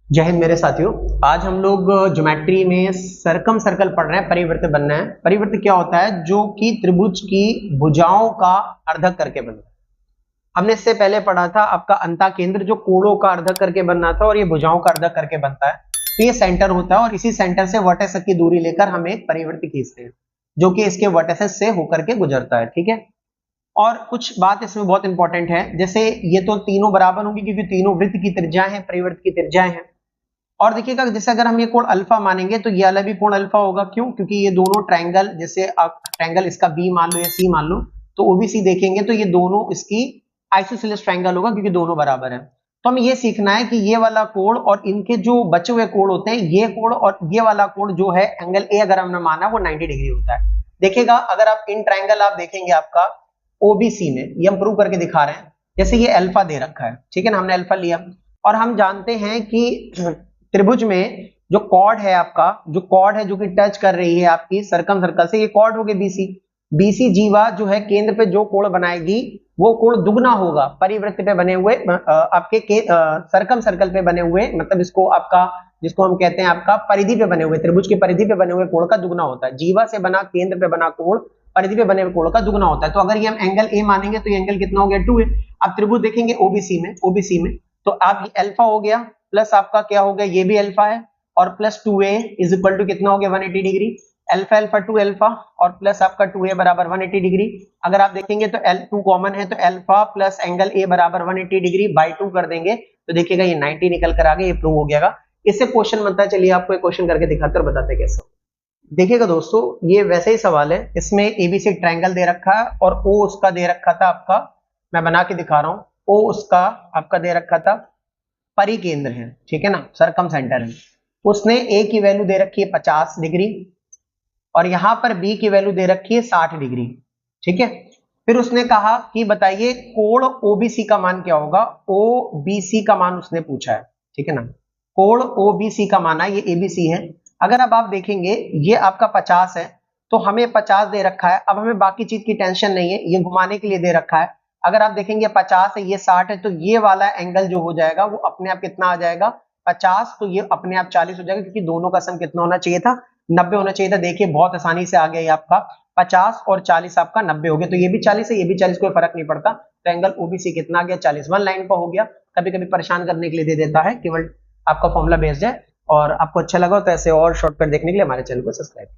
जय हिंद मेरे साथियों। आज हम लोग ज्योमेट्री में सर्कम सर्कल पढ़ रहे हैं। परिवृत्त बनना है। परिवृत्त क्या होता है? जो कि त्रिभुज की भुजाओं का अर्धक करके बनता है। हमने इससे पहले पढ़ा था आपका अंता केंद्र जो कोणों का अर्धक करके बनना था, और ये भुजाओं का अर्धक करके बनता है। तो ये सेंटर होता है और इसी सेंटर से वर्टेक्स की दूरी लेकर हम एक परिवृत्त खींचते हैं जो कि इसके वर्टेक्स से होकर के गुजरता है। ठीक है। और कुछ बात इसमें बहुत इंपॉर्टेंट है, जैसे ये तो तीनों बराबर होंगी क्योंकि तीनों वृत्त की त्रिज्याएं हैं, परिवृत्त की त्रिज्याएं हैं। और देखिएगा, जैसे अगर हम ये कोण अल्फा मानेंगे तो ये वाला भी कोण अल्फा होगा। क्यों? क्योंकि ये दोनों ट्रायंगल, जैसे ट्रायंगल इसका बी मान लो या सी मान लो, तो ओबीसी देखेंगे तो ये दोनों इसकी आइसोसेलेस ट्रायंगल होगा क्योंकि दोनों बराबर है। तो हमें ये सीखना है कि ये वाला कोण और इनके जो बचे हुए कोण होते हैं, ये कोण और ये वाला कोण जो है एंगल ए, अगर हमने माना वो 90 डिग्री होता है। देखिएगा, अगर आप इन ट्रायंगल आप देखेंगे आपका ओबीसी में, ये हम प्रूव करके दिखा रहे हैं। जैसे ये अल्फा दे रखा है, ठीक है ना, हमने अल्फा लिया और हम जानते हैं कि त्रिभुज में जो कॉर्ड है आपका, जो कॉर्ड है जो कि टच कर रही है आपकी सरकम सर्कल से, ये कॉर्ड हो गई बीसी। बीसी जीवा जो है केंद्र पे जो कोण बनाएगी वो कोण दुगना होगा परिवृत्त पे बने हुए आपके सरकम सर्कल पे बने हुए, मतलब इसको आपका, जिसको हम कहते हैं आपका परिधि पे बने हुए, त्रिभुज की परिधि पे बने हुए कोण का दुगना होता है। जीवा से बना केंद्र पे बना कोण परिधि पे बने हुए कोण का दुगना होता है। तो अगर ये हम एंगल ए मानेंगे तो ये एंगल कितना हो गया? 2 है। अब त्रिभुज देखेंगे ओबीसी में तो आप ये अल्फा हो गया प्लस आपका क्या हो गया, ये भी अल्फा है, और plus 2a is equal to कितना हो गया? 180 डिग्री। अल्फा अल्फा 2 अल्फा और प्लस आपका 2a बराबर 180 डिग्री। अगर आप देखेंगे तो L2 कॉमन है तो अल्फा प्लस एंगल a बराबर 180 डिग्री बाई 2 कर देंगे तो देखिएगा ये 90 निकल कर आ गया। ये प्रूव हो गया। इससे क्वेश्चन बनता है। चलिए आपको एक क्वेश्चन करके दिखाते और बताते कैसे। देखिएगा दोस्तों, ये वैसे ही सवाल है। इसमें एबीसी ट्रायंगल दे रखा है और ओ उसका दे रखा था आपका, मैं बना के दिखा रहा हूं। ओ उसका आपका दे रखा था परिकेंद्र है, ठीक है ना, सरकम सेंटर है। उसने ए की वैल्यू दे रखी है 50 डिग्री और यहां पर बी की वैल्यू दे रखी है 60 डिग्री, ठीक है। फिर उसने कहा कि बताइए कोण ओबीसी का मान क्या होगा। ओबीसी का मान उसने पूछा है, ठीक है ना। कोण ओबीसी का मान है, ये एबीसी है। अगर अब आप देखेंगे ये आपका 50 है तो हमें 50 दे रखा है। अब हमें बाकी चीज की टेंशन नहीं है, ये घुमाने के लिए दे रखा है। अगर आप देखेंगे 50 है, ये 60 है, तो ये वाला एंगल जो हो जाएगा वो अपने आप कितना आ जाएगा? 50, तो ये अपने आप 40 हो जाएगा क्योंकि दोनों का सम कितना होना चाहिए था? 90 होना चाहिए था। देखिए बहुत आसानी से आ गया ये आपका 50 और 40 आपका 90 हो गया। तो ये भी 40 है, ये भी 40, कोई फर्क नहीं पड़ता। तो एंगल ओबीसी कितना आ गया? 40। वन लाइन पर हो गया। कभी कभी परेशान करने के लिए दे देता है, केवल आपका फॉर्मूला बेस्ड है। और आपको अच्छा लगा तो ऐसे और शॉर्टकट देखने के लिए हमारे चैनल को सब्सक्राइब